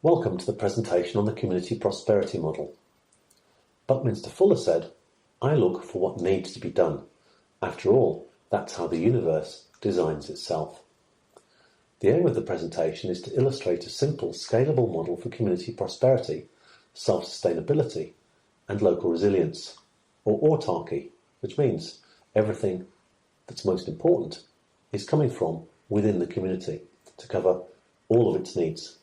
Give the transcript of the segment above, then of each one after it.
Welcome to the presentation on the community prosperity model. Buckminster Fuller said, "I look for what needs to be done. After all, that's how the universe designs itself." The aim of the presentation is to illustrate a simple, scalable model for community prosperity, self-sustainability, and local resilience, or autarky, which means everything that's most important is coming from within the community to cover all of its needs.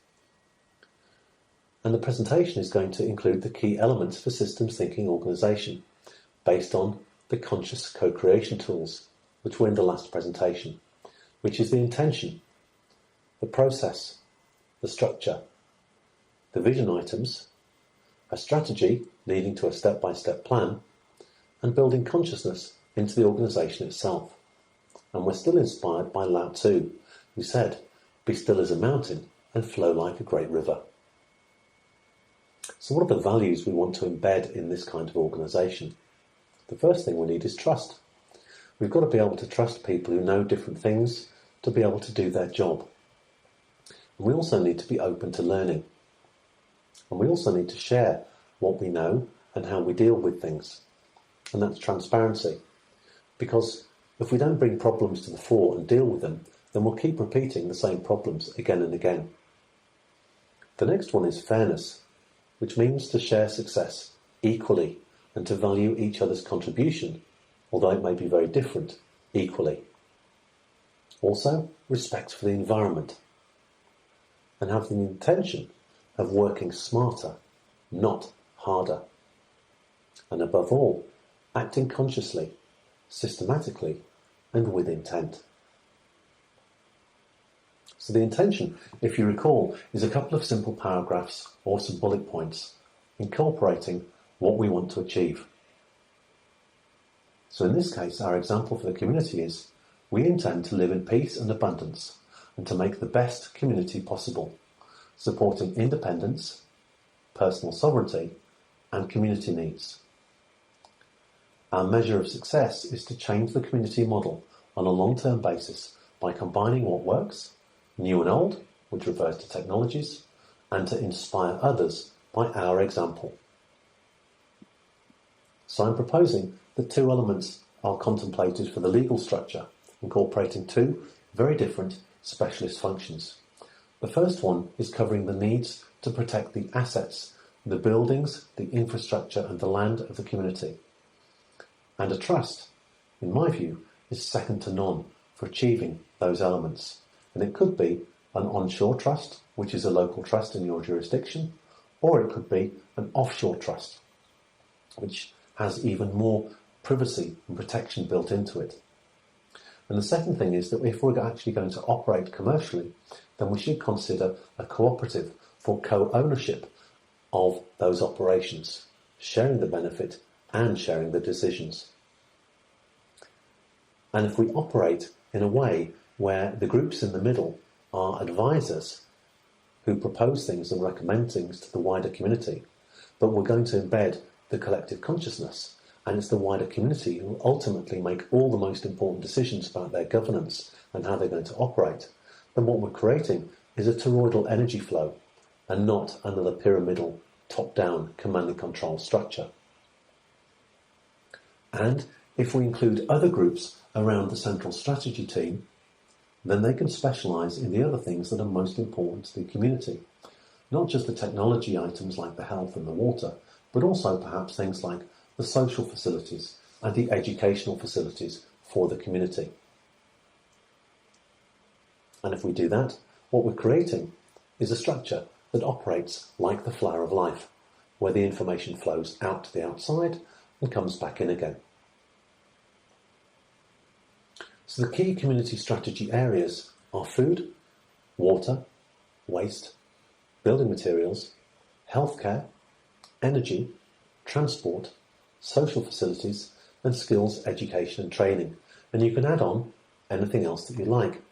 And the presentation is going to include the key elements for systems thinking organisation, based on the conscious co-creation tools, which were in the last presentation, which is the intention, the process, the structure, the vision items, a strategy leading to a step-by-step plan, and building consciousness into the organisation itself. And we're still inspired by Lao Tzu, who said, "Be still as a mountain and flow like a great river." So what are the values we want to embed in this kind of organisation? The first thing we need is trust. We've got to be able to trust people who know different things to be able to do their job. And we also need to be open to learning. And we also need to share what we know and how we deal with things. And that's transparency. Because if we don't bring problems to the fore and deal with them, then we'll keep repeating the same problems again and again. The next one is fairness, which means to share success equally and to value each other's contribution, although it may be very different, equally. Also, respect for the environment, and have the intention of working smarter, not harder. And above all, acting consciously, systematically, and with intent. So the intention, if you recall, is a couple of simple paragraphs or some bullet points, incorporating what we want to achieve. So in this case, our example for the community is, we intend to live in peace and abundance and to make the best community possible, supporting independence, personal sovereignty, and community needs. Our measure of success is to change the community model on a long-term basis by combining what works, new and old, which refers to technologies, and to inspire others by our example. So I'm proposing that two elements are contemplated for the legal structure, incorporating two very different specialist functions. The first one is covering the needs to protect the assets, the buildings, the infrastructure and the land of the community. And a trust, in my view, is second to none for achieving those elements. And it could be an onshore trust, which is a local trust in your jurisdiction, or it could be an offshore trust, which has even more privacy and protection built into it. And the second thing is that if we're actually going to operate commercially, then we should consider a cooperative for co-ownership of those operations, sharing the benefit and sharing the decisions. And if we operate in a way where the groups in the middle are advisors who propose things and recommend things to the wider community, but we're going to embed the collective consciousness, and it's the wider community who ultimately make all the most important decisions about their governance and how they're going to operate, then what we're creating is a toroidal energy flow and not another pyramidal, top-down command and control structure. And if we include other groups around the central strategy team, then they can specialise in the other things that are most important to the community. Not just the technology items like the health and the water, but also perhaps things like the social facilities and the educational facilities for the community. And if we do that, what we're creating is a structure that operates like the flower of life, where the information flows out to the outside and comes back in again. So the key community strategy areas are food, water, waste, building materials, healthcare, energy, transport, social facilities, and skills, education and training. And you can add on anything else that you like.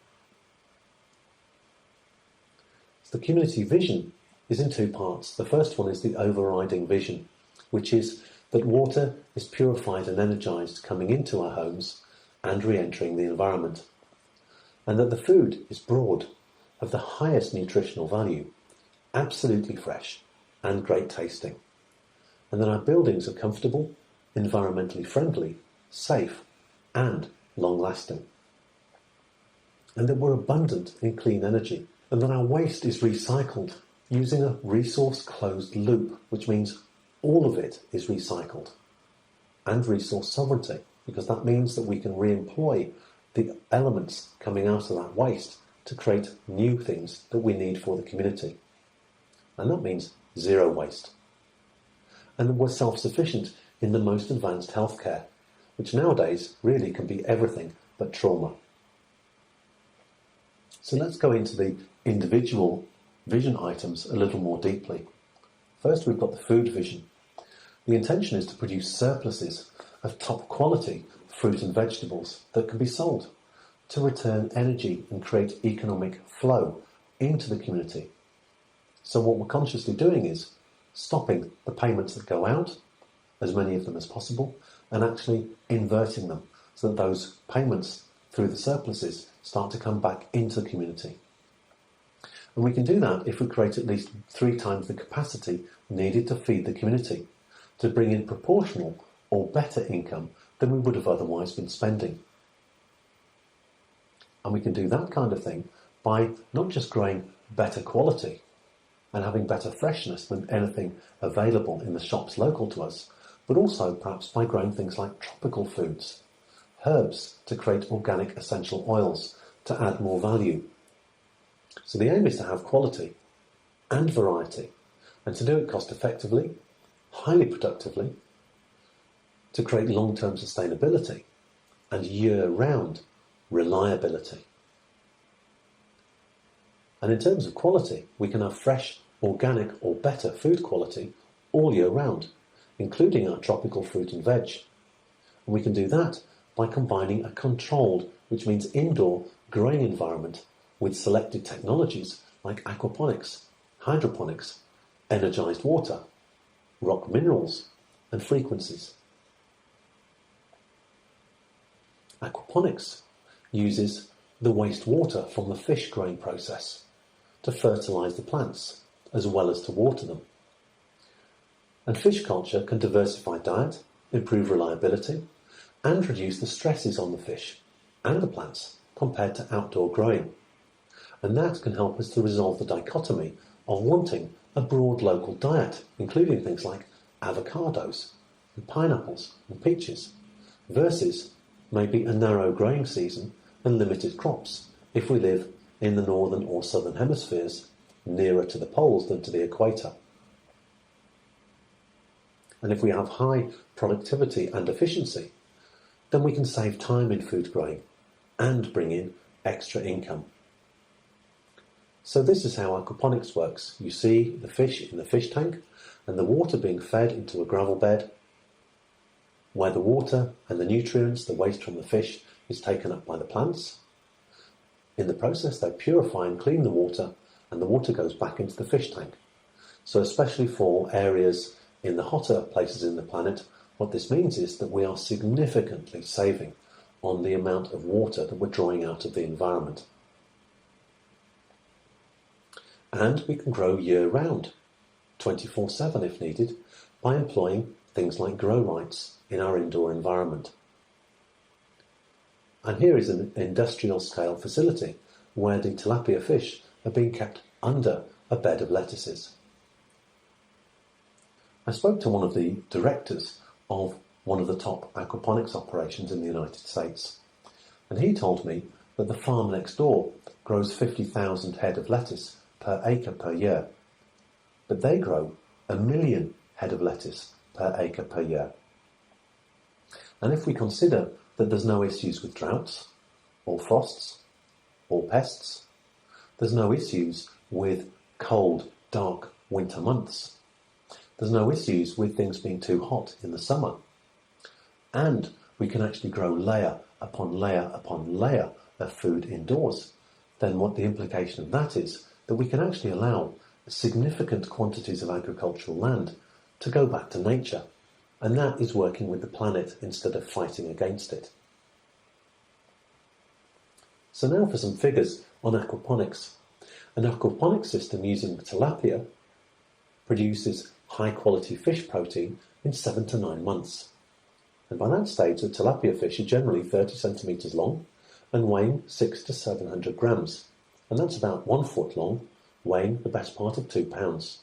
So the community vision is in two parts. The first one is the overriding vision, which is that water is purified and energised coming into our homes and re-entering the environment, and that the food is broad, of the highest nutritional value, absolutely fresh and great tasting, and that our buildings are comfortable, environmentally friendly, safe, and long-lasting, and that we're abundant in clean energy, and that our waste is recycled using a resource-closed loop, which means all of it is recycled, and resource sovereignty, because that means that we can re-employ the elements coming out of that waste to create new things that we need for the community. And that means zero waste. And we're self-sufficient in the most advanced healthcare, which nowadays really can be everything but trauma. So let's go into the individual vision items a little more deeply. First, we've got the food vision. The intention is to produce surpluses of top quality fruit and vegetables that can be sold to return energy and create economic flow into the community. So what we're consciously doing is stopping the payments that go out, as many of them as possible, and actually inverting them so that those payments through the surpluses start to come back into the community. And we can do that if we create at least 3 times the capacity needed to feed the community, to bring in proportional or better income than we would have otherwise been spending. And we can do that kind of thing by not just growing better quality and having better freshness than anything available in the shops local to us, but also perhaps by growing things like tropical foods, herbs to create organic essential oils to add more value. So the aim is to have quality and variety, and to do it cost effectively, highly productively, to create long-term sustainability and year-round reliability. And in terms of quality, we can have fresh, organic or better food quality all year round, including our tropical fruit and veg. And we can do that by combining a controlled, which means indoor, growing environment with selected technologies like aquaponics, hydroponics, energized water, rock minerals and frequencies. Aquaponics uses the wastewater from the fish growing process to fertilize the plants as well as to water them. And fish culture can diversify diet, improve reliability, and reduce the stresses on the fish and the plants compared to outdoor growing. And that can help us to resolve the dichotomy of wanting a broad local diet, including things like avocados and pineapples and peaches, versus maybe a narrow growing season and limited crops if we live in the northern or southern hemispheres, nearer to the poles than to the equator. And if we have high productivity and efficiency, then we can save time in food growing and bring in extra income. So this is how aquaponics works. You see the fish in the fish tank and the water being fed into a gravel bed, where the water and the nutrients, the waste from the fish, is taken up by the plants. In the process, they purify and clean the water, and the water goes back into the fish tank. So especially for areas in the hotter places in the planet, what this means is that we are significantly saving on the amount of water that we're drawing out of the environment. And we can grow year-round, 24/7 if needed, by employing things like grow lights in our indoor environment. And here is an industrial scale facility where the tilapia fish are being kept under a bed of lettuces. I spoke to one of the directors of one of the top aquaponics operations in the United States, and he told me that the farm next door grows 50,000 head of lettuce per acre per year, but they grow 1 million head of lettuce per acre per year. And if we consider that there's no issues with droughts, or frosts, or pests, there's no issues with cold, dark winter months, there's no issues with things being too hot in the summer, and we can actually grow layer upon layer upon layer of food indoors, then what the implication of that is that we can actually allow significant quantities of agricultural land to go back to nature, and that is working with the planet instead of fighting against it. So now for some figures on aquaponics. An aquaponics system using tilapia produces high-quality fish protein in 7 to 9 months. And by that stage, the tilapia fish are generally 30 centimetres long and weighing 600 to 700 grams. And that's about 1 foot long, weighing the best part of 2 pounds.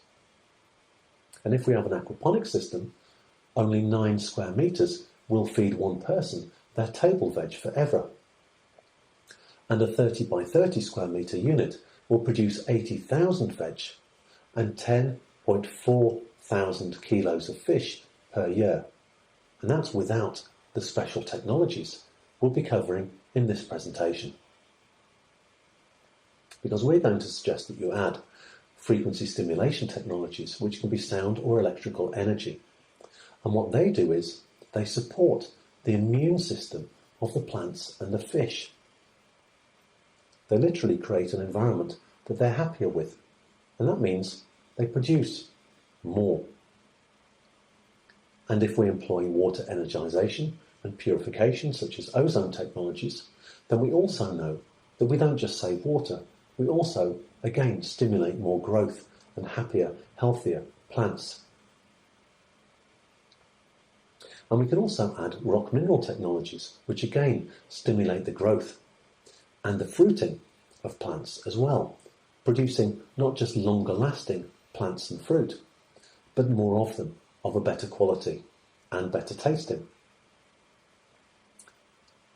And if we have an aquaponics system, only 9 square metres will feed one person their table veg forever. And a 30 by 30 square metre unit will produce 80,000 veg and 10.4 thousand kilos of fish per year. And that's without the special technologies we'll be covering in this presentation. Because we're going to suggest that you add frequency stimulation technologies, which can be sound or electrical energy. And what they do is they support the immune system of the plants and the fish. They literally create an environment that they're happier with, and that means they produce more. And if we employ water energization and purification, such as ozone technologies, then we also know that we don't just save water, we also, again, stimulate more growth and happier, healthier plants. And we can also add rock mineral technologies, which again stimulate the growth and the fruiting of plants as well, producing not just longer lasting plants and fruit, but more of them of a better quality and better tasting.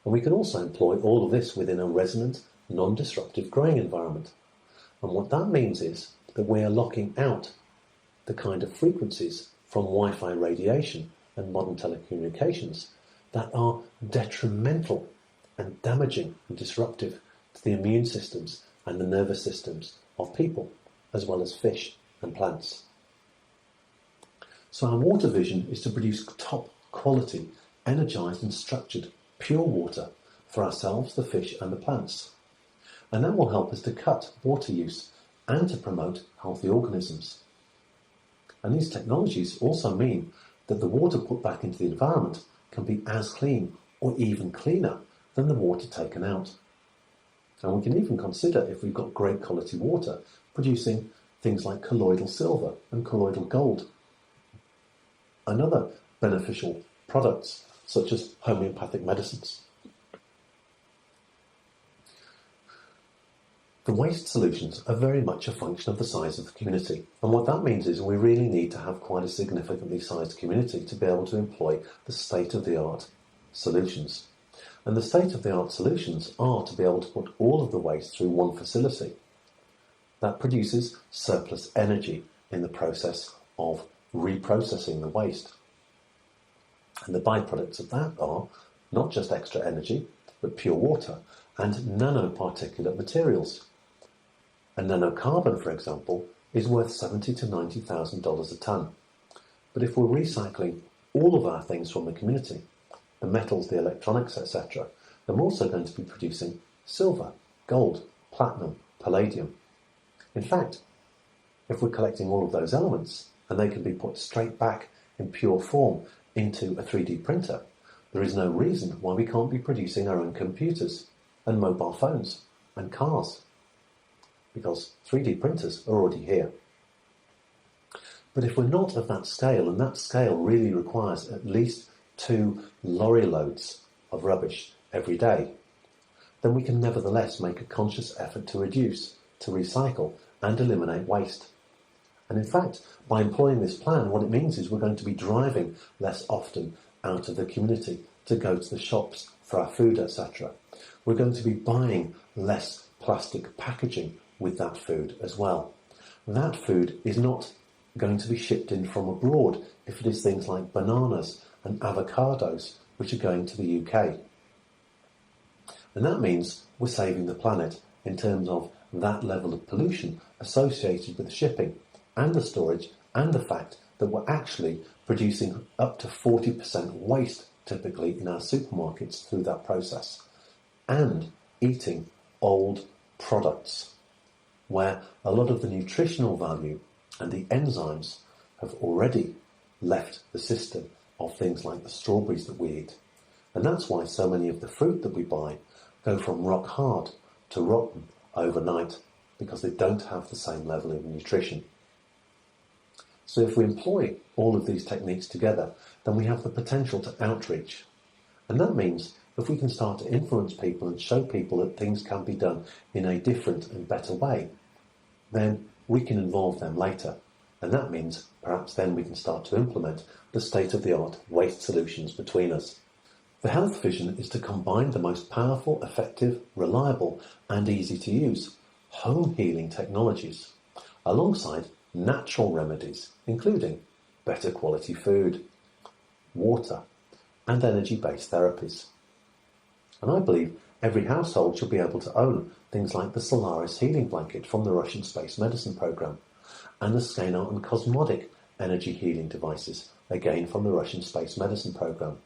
And we can also employ all of this within a resonant, non-disruptive growing environment. And what that means is that we are locking out the kind of frequencies from Wi-Fi radiation and modern telecommunications that are detrimental and damaging and disruptive to the immune systems and the nervous systems of people, as well as fish and plants. So our water vision is to produce top quality, energized and structured, pure water for ourselves, the fish and the plants. And that will help us to cut water use and to promote healthy organisms. And these technologies also mean that the water put back into the environment can be as clean or even cleaner than the water taken out. And we can even consider, if we've got great quality water, producing things like colloidal silver and colloidal gold and other beneficial products such as homeopathic medicines. The waste solutions are very much a function of the size of the community, and what that means is we really need to have quite a significantly sized community to be able to employ the state-of-the-art solutions. And the state-of-the-art solutions are to be able to put all of the waste through one facility that produces surplus energy in the process of reprocessing the waste. And the byproducts of that are not just extra energy, but pure water and nanoparticulate materials. A nanocarbon, for example, is worth $70,000 to $90,000 a tonne. But if we're recycling all of our things from the community, the metals, the electronics, etc., then we're also going to be producing silver, gold, platinum, palladium. In fact, if we're collecting all of those elements and they can be put straight back in pure form into a 3D printer, there is no reason why we can't be producing our own computers and mobile phones and cars, because 3D printers are already here. But if we're not of that scale, and that scale really requires at least 2 lorry loads of rubbish every day, then we can nevertheless make a conscious effort to reduce, to recycle and eliminate waste. And in fact, by employing this plan, what it means is we're going to be driving less often out of the community to go to the shops for our food, etc. We're going to be buying less plastic packaging with that food as well. That food is not going to be shipped in from abroad if it is things like bananas and avocados, which are going to the UK. And that means we're saving the planet in terms of that level of pollution associated with the shipping and the storage and the fact that we're actually producing up to 40% waste typically in our supermarkets through that process, and eating old products where a lot of the nutritional value and the enzymes have already left the system of things like the strawberries that we eat. And that's why so many of the fruit that we buy go from rock hard to rotten overnight. because they don't have the same level of nutrition. So if we employ all of these techniques together, then we have the potential to outreach. And that means if we can start to influence people and show people that things can be done in a different and better way, then we can involve them later. And that means perhaps then we can start to implement the state-of-the-art waste solutions between us. The health vision is to combine the most powerful, effective, reliable and easy to use home healing technologies alongside natural remedies, including better quality food, water and energy-based therapies. And I believe every household should be able to own things like the Solaris healing blanket from the Russian space medicine program and the scalar and cosmotic energy healing devices, again from the Russian space medicine program.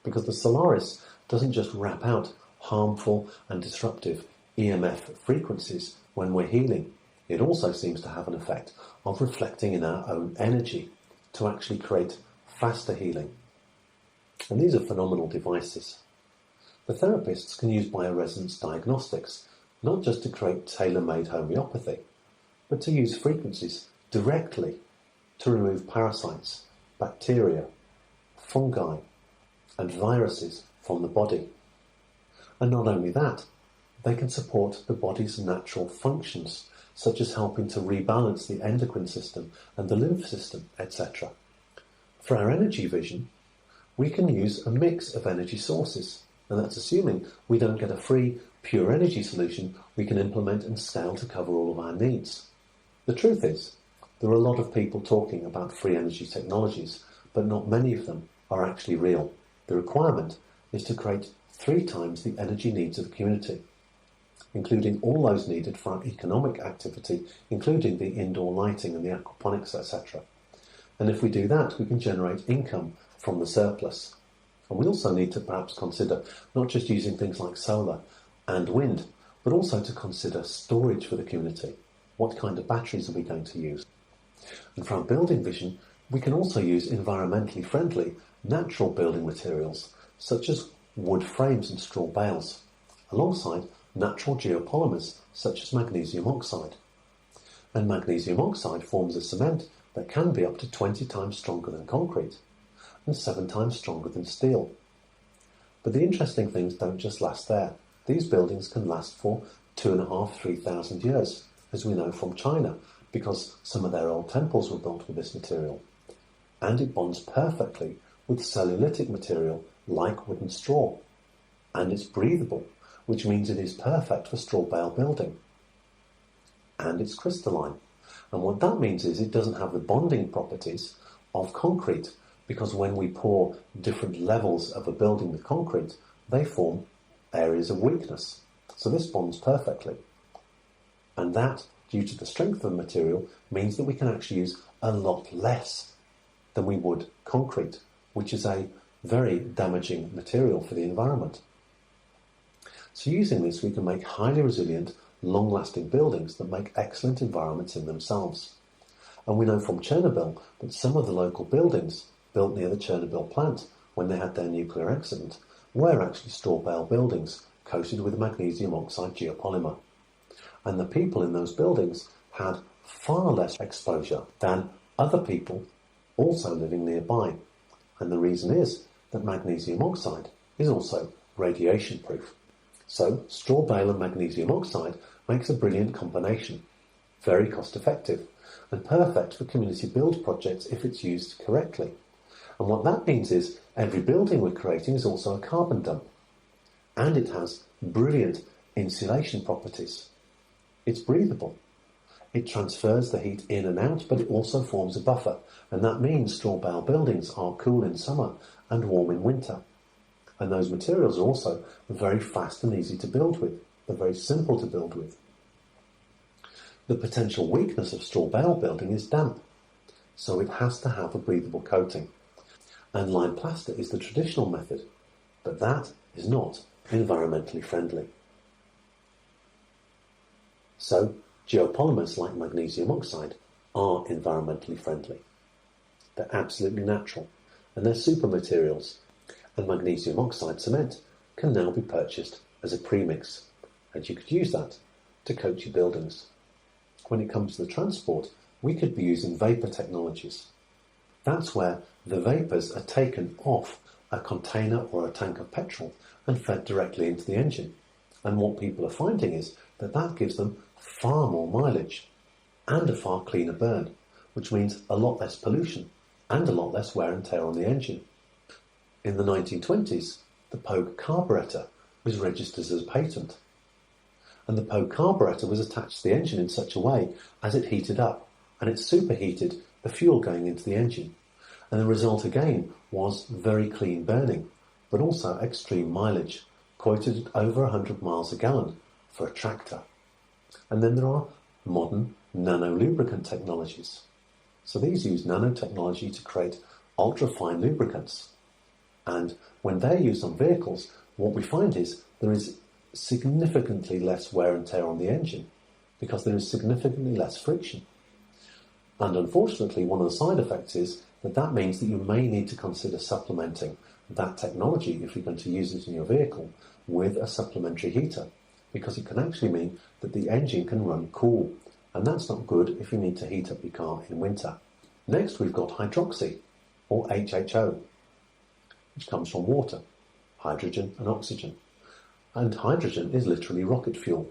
Because the Solaris doesn't just wrap out harmful and disruptive EMF frequencies when we're healing. It also seems to have an effect of reflecting in our own energy to actually create faster healing. And these are phenomenal devices. The therapists can use bioresonance diagnostics not just to create tailor-made homeopathy, but to use frequencies directly to remove parasites, bacteria, fungi, and viruses from the body. And not only that, they can support the body's natural functions, such as helping to rebalance the endocrine system and the lymph system, etc. For our energy vision, we can use a mix of energy sources, and that's assuming we don't get a free, pure energy solution we can implement and scale to cover all of our needs. The truth is, there are a lot of people talking about free energy technologies, but not many of them are actually real. The requirement is to create 3 times the energy needs of the community, including all those needed for our economic activity, including the indoor lighting and the aquaponics, etc. And if we do that, we can generate income from the surplus. And we also need to perhaps consider not just using things like solar and wind, but also to consider storage for the community. What kind of batteries are we going to use? And for our building vision, we can also use environmentally friendly natural building materials, such as wood frames and straw bales, alongside natural geopolymers, such as magnesium oxide. And magnesium oxide forms a cement that can be up to 20 times stronger than concrete, and 7 times stronger than steel. But the interesting things don't just last there. These buildings can last for 2,500–3,000 years, as we know from China, because some of their old temples were built with this material. And it bonds perfectly with cellulitic material like wood and straw. And it's breathable, which means it is perfect for straw bale building. And it's crystalline. And what that means is it doesn't have the bonding properties of concrete, because when we pour different levels of a building with concrete, they form areas of weakness. So this bonds perfectly. And that, due to the strength of the material, means that we can actually use a lot less than we would concrete, which is a very damaging material for the environment. So using this, we can make highly resilient, long-lasting buildings that make excellent environments in themselves. And we know from Chernobyl that some of the local buildings built near the Chernobyl plant when they had their nuclear accident were actually straw bale buildings coated with magnesium oxide geopolymer. And the people in those buildings had far less exposure than other people also living nearby. And the reason is that magnesium oxide is also radiation proof. So straw bale and magnesium oxide makes a brilliant combination, very cost effective and perfect for community build projects if it's used correctly. And what that means is every building we're creating is also a carbon dump, and it has brilliant insulation properties. It's breathable. It transfers the heat in and out, but it also forms a buffer, and that means straw bale buildings are cool in summer and warm in winter. And those materials are also very fast and easy to build with. They're very simple to build with. The potential weakness of straw bale building is damp, so it has to have a breathable coating. And lime plaster is the traditional method, but that is not environmentally friendly. So, geopolymers like magnesium oxide are environmentally friendly. They're absolutely natural, and they're super materials, and magnesium oxide cement can now be purchased as a premix, and you could use that to coat your buildings. when it comes to the transport, we could be using vapour technologies. That's where the vapours are taken off a container or a tank of petrol and fed directly into the engine. And what people are finding is that that gives them far more mileage and a far cleaner burn, which means a lot less pollution and a lot less wear and tear on the engine. In the 1920s, the Pogue carburettor was registered as a patent. And the Pogue carburettor was attached to the engine in such a way as it heated up, and it superheated the fuel going into the engine. And the result again was very clean burning, but also extreme mileage, quoted at over 100 miles a gallon for a tractor. And then there are modern nano-lubricant technologies. So these use nanotechnology to create ultra-fine lubricants. And when they're used on vehicles, what we find is there is significantly less wear and tear on the engine because there is significantly less friction. And unfortunately, one of the side effects is that that means that you may need to consider supplementing that technology, if you're going to use it in your vehicle, with a supplementary heater, because it can actually mean that the engine can run cool, and that's not good if you need to heat up your car in winter. Next, we've got hydroxy, or HHO, which comes from water, hydrogen and oxygen. And hydrogen is literally rocket fuel.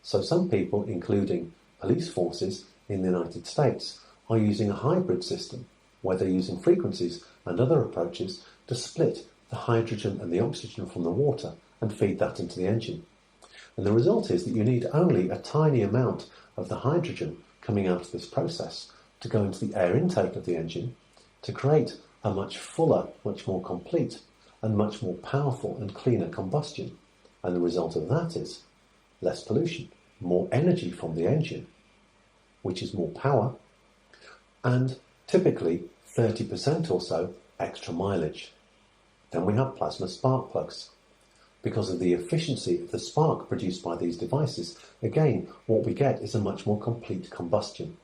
So some people, including police forces in the United States, are using a hybrid system where they're using frequencies and other approaches to split the hydrogen and the oxygen from the water and feed that into the engine. And the result is that you need only a tiny amount of the hydrogen coming out of this process to go into the air intake of the engine to create a much fuller, much more complete and much more powerful and cleaner combustion. And the result of that is less pollution, more energy from the engine, which is more power, and typically 30% or so extra mileage. Then we have plasma spark plugs. Because of the efficiency of the spark produced by these devices, again, what we get is a much more complete combustion.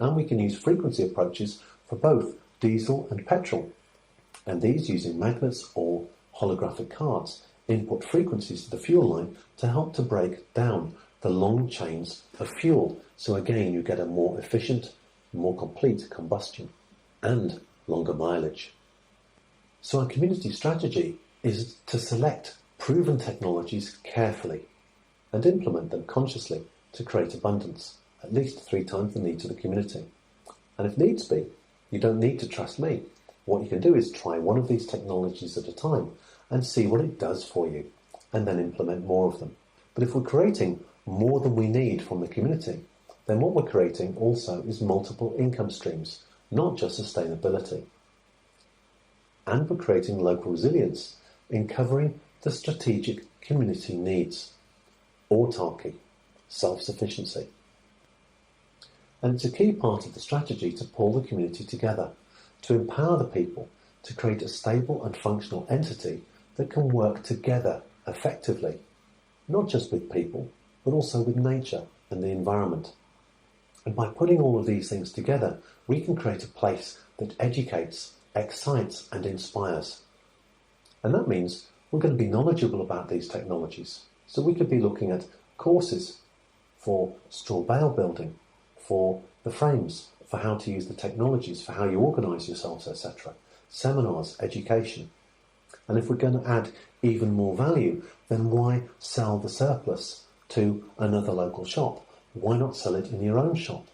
And we can use frequency approaches for both diesel and petrol, and these using magnets or holographic cards input frequencies to the fuel line to help to break down the long chains of fuel. So again, you get a more efficient, more complete combustion and longer mileage. So our community strategy is to select proven technologies carefully and implement them consciously to create abundance, at least 3 times the needs of the community. And if needs be, you don't need to trust me. What you can do is try one of these technologies at a time and see what it does for you, and then implement more of them. But if we're creating more than we need from the community, then what we're creating also is multiple income streams, not just sustainability. And we're creating local resilience in covering the strategic community needs, autarky, self-sufficiency. And it's a key part of the strategy to pull the community together, to empower the people to create a stable and functional entity that can work together effectively, not just with people, but also with nature and the environment. And by putting all of these things together, we can create a place that educates, excites and inspires. And that means we're going to be knowledgeable about these technologies. So we could be looking at courses for straw bale building, for the frames, for how to use the technologies, for how you organise yourselves, etc. Seminars, education. And if we're going to add even more value, then why sell the surplus to another local shop? Why not sell it in your own shop?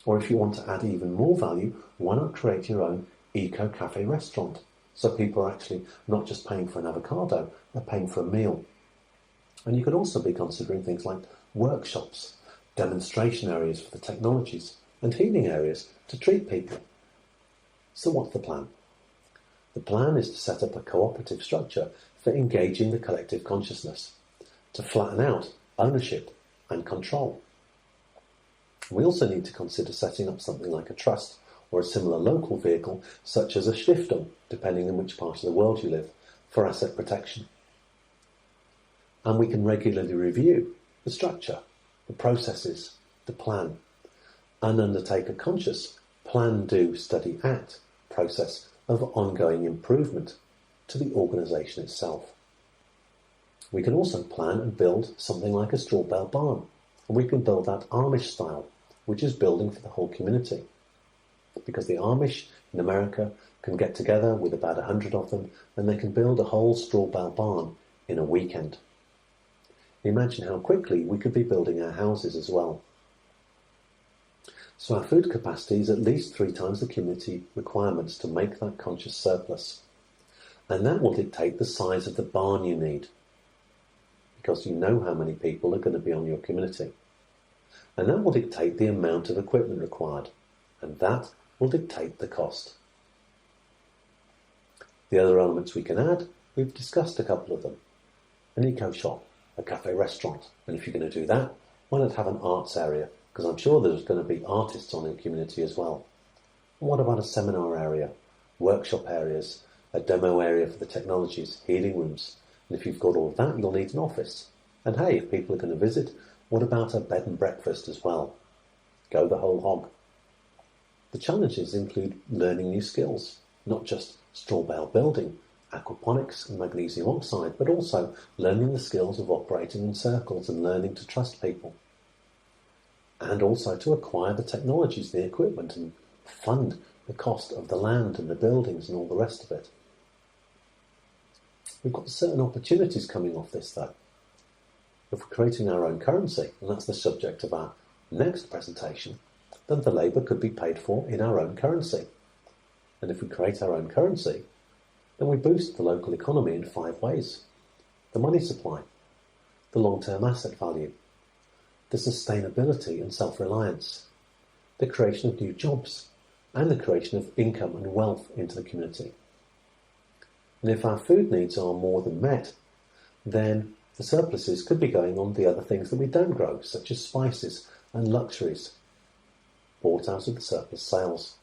Or if you want to add even more value, why not create your own eco-cafe restaurant? So people are actually not just paying for an avocado, they're paying for a meal. And you could also be considering things like workshops, demonstration areas for the technologies, and healing areas to treat people. So what's the plan? The plan is to set up a cooperative structure for engaging the collective consciousness, to flatten out ownership and control. We also need to consider setting up something like a trust or a similar local vehicle, such as a stiftung, depending on which part of the world you live, for asset protection. And we can regularly review the structure, the processes, the plan, and undertake a conscious plan, do, study, act process of ongoing improvement to the organisation itself. We can also plan and build something like a straw bale barn, And we can build that Amish style, which is building for the whole community. Because the Amish in America can get together with about 100 of them, and they can build a whole straw bale barn in a weekend. Imagine how quickly we could be building our houses as well. So our food capacity is at least 3 times the community requirements to make that conscious surplus. And that will dictate the size of the barn you need, because you know how many people are going to be on your community. And that will dictate the amount of equipment required, and that will dictate the cost. The other elements we can add, we've discussed a couple of them. An eco shop, a cafe restaurant, and if you're going to do that, why not have an arts area? Because I'm sure there's going to be artists on your community as well. And what about a seminar area, workshop areas, a demo area for the technologies, healing rooms? And if you've got all of that, you'll need an office. And hey, if people are going to visit, what about a bed and breakfast as well? Go the whole hog. The challenges include learning new skills, not just straw bale building, aquaponics and magnesium oxide, but also learning the skills of operating in circles and learning to trust people. And also to acquire the technologies, the equipment, and fund the cost of the land and the buildings and all the rest of it. We've got certain opportunities coming off this though. If we're creating our own currency, and that's the subject of our next presentation, then the labour could be paid for in our own currency. And if we create our own currency, then we boost the local economy in 5 ways. The money supply, the long-term asset value, the sustainability and self-reliance, the creation of new jobs, and the creation of income and wealth into the community. And if our food needs are more than met, then the surpluses could be going on the other things that we don't grow, such as spices and luxuries, bought out of the surplus sales.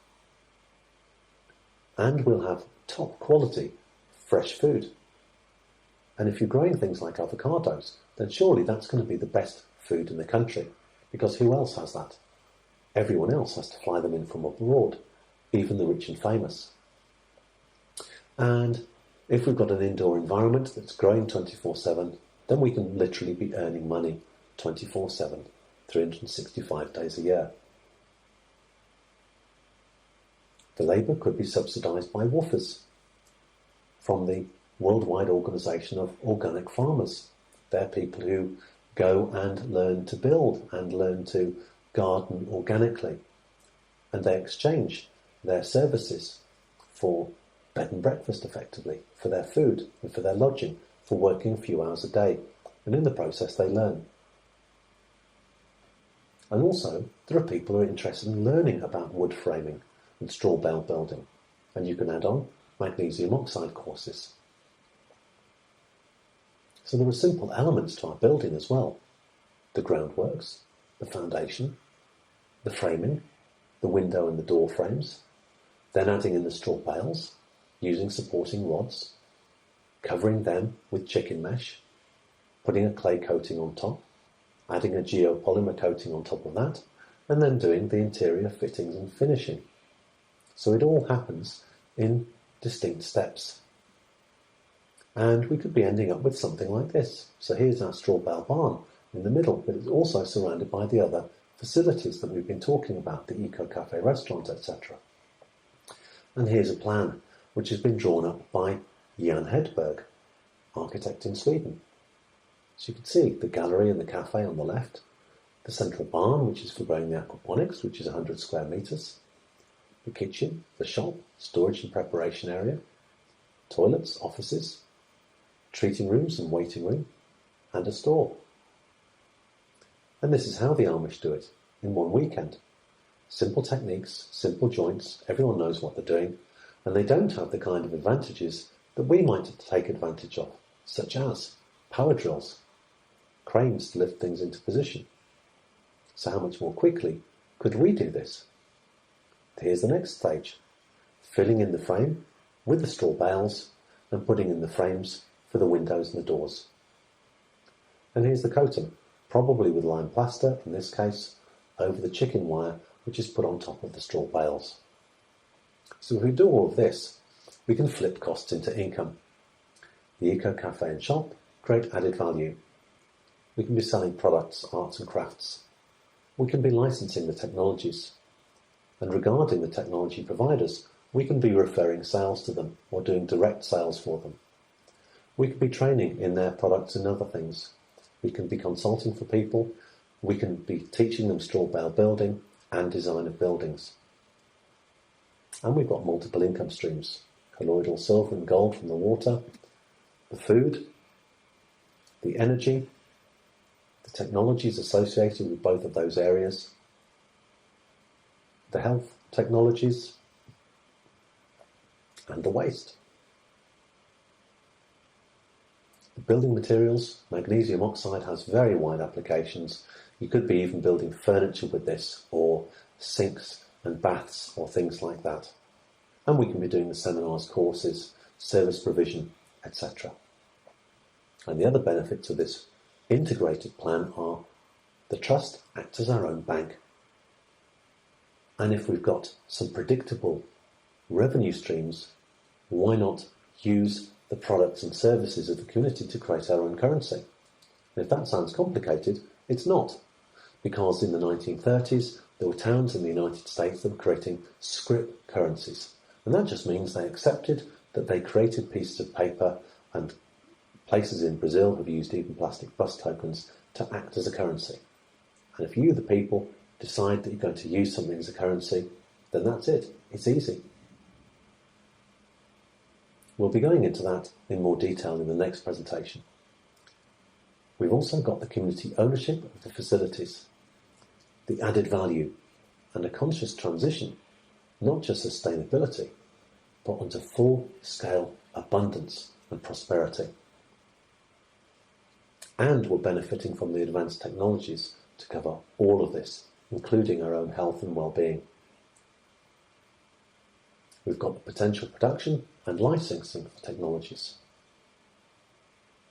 And we'll have top quality, fresh food. And if you're growing things like avocados, then surely that's going to be the best food in the country, because who else has that? Everyone else has to fly them in from abroad, even the rich and famous. And if we've got an indoor environment that's growing 24/7, then we can literally be earning money 24/7, 365 days a year. The labour could be subsidised by woofers from the worldwide organisation of organic farmers. They're people who go and learn to build and learn to garden organically, and they exchange their services for bed and breakfast effectively, for their food and for their lodging, for working a few hours a day, and in the process they learn. And also there are people who are interested in learning about wood framing and straw bale building, and you can add on magnesium oxide courses. So there are simple elements to our building as well. The groundworks, the foundation, the framing, the window and the door frames, then adding in the straw bales, using supporting rods, covering them with chicken mesh, putting a clay coating on top, adding a geopolymer coating on top of that, and then doing the interior fittings and finishing. So it all happens in distinct steps. And we could be ending up with something like this. So here's our straw bale barn in the middle, but it's also surrounded by the other facilities that we've been talking about, the eco cafe restaurant, etc. And here's a plan which has been drawn up by Jan Hedberg, architect in Sweden. So you can see the gallery and the cafe on the left, the central barn, which is for growing the aquaponics, which is 100 square metres, the kitchen, the shop, storage and preparation area, toilets, offices, treating rooms and waiting room, and a store. And this is how the Amish do it, in one weekend. Simple techniques, simple joints, everyone knows what they're doing, and they don't have the kind of advantages that we might take advantage of, such as power drills, cranes to lift things into position. So how much more quickly could we do this? Here's the next stage, filling in the frame with the straw bales and putting in the frames for the windows and the doors. And here's the coating, probably with lime plaster, in this case, over the chicken wire, which is put on top of the straw bales. So if we do all of this, we can flip costs into income. The eco cafe and shop create added value. We can be selling products, arts and crafts. We can be licensing the technologies. And regarding the technology providers, we can be referring sales to them or doing direct sales for them. We can be training in their products and other things. We can be consulting for people. We can be teaching them straw bale building and design of buildings. And we've got multiple income streams: colloidal silver and gold from the water, the food, the energy, the technologies associated with both of those areas, the health technologies, and the waste. The building materials, magnesium oxide has very wide applications. You could be even building furniture with this, or sinks and baths or things like that. And we can be doing the seminars, courses, service provision, etc. And the other benefits of this integrated plan are the trust acts as our own bank. And if we've got some predictable revenue streams, why not use the products and services of the community to create our own currency? And if that sounds complicated, it's not. Because in the 1930s, there were towns in the United States that were creating scrip currencies. And that just means they accepted that they created pieces of paper, and places in Brazil have used even plastic bus tokens to act as a currency. And if you, the people, decide that you're going to use something as a currency, then that's it. It's easy. We'll be going into that in more detail in the next presentation. We've also got the community ownership of the facilities, the added value, and a conscious transition, not just sustainability, but onto full-scale abundance and prosperity. And we're benefiting from the advanced technologies to cover all of this, including our own health and well-being. We've got the potential production and licensing for technologies.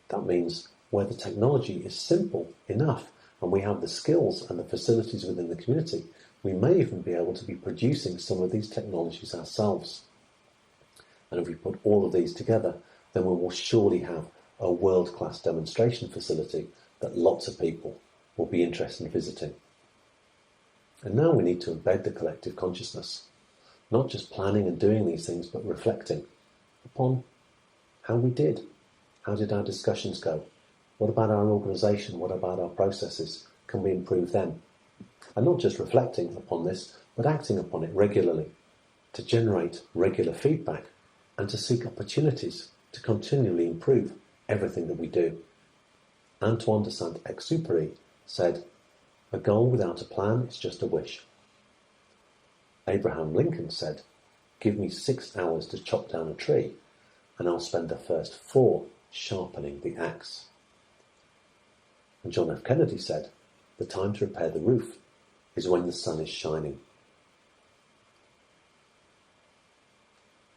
That means where the technology is simple enough and we have the skills and the facilities within the community, we may even be able to be producing some of these technologies ourselves. And if we put all of these together, then we will surely have a world-class demonstration facility that lots of people will be interested in visiting. And now we need to embed the collective consciousness, not just planning and doing these things, but reflecting upon how we did. How did our discussions go? What about our organisation? What about our processes? Can we improve them? And not just reflecting upon this, but acting upon it regularly to generate regular feedback and to seek opportunities to continually improve everything that we do. Antoine de Saint-Exupéry said, "A goal without a plan is just a wish." Abraham Lincoln said, "Give me 6 hours to chop down a tree, and I'll spend the first 4 sharpening the axe." And John F. Kennedy said, "The time to repair the roof is when the sun is shining."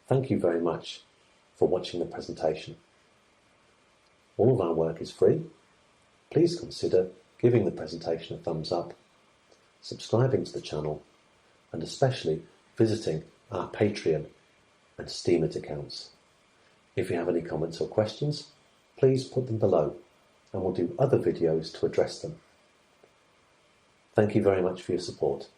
Thank you very much for watching the presentation. All of our work is free. Please consider giving the presentation a thumbs up, subscribing to the channel, and especially visiting our Patreon and Steemit accounts. If you have any comments or questions, please put them below, and we'll do other videos to address them. Thank you very much for your support.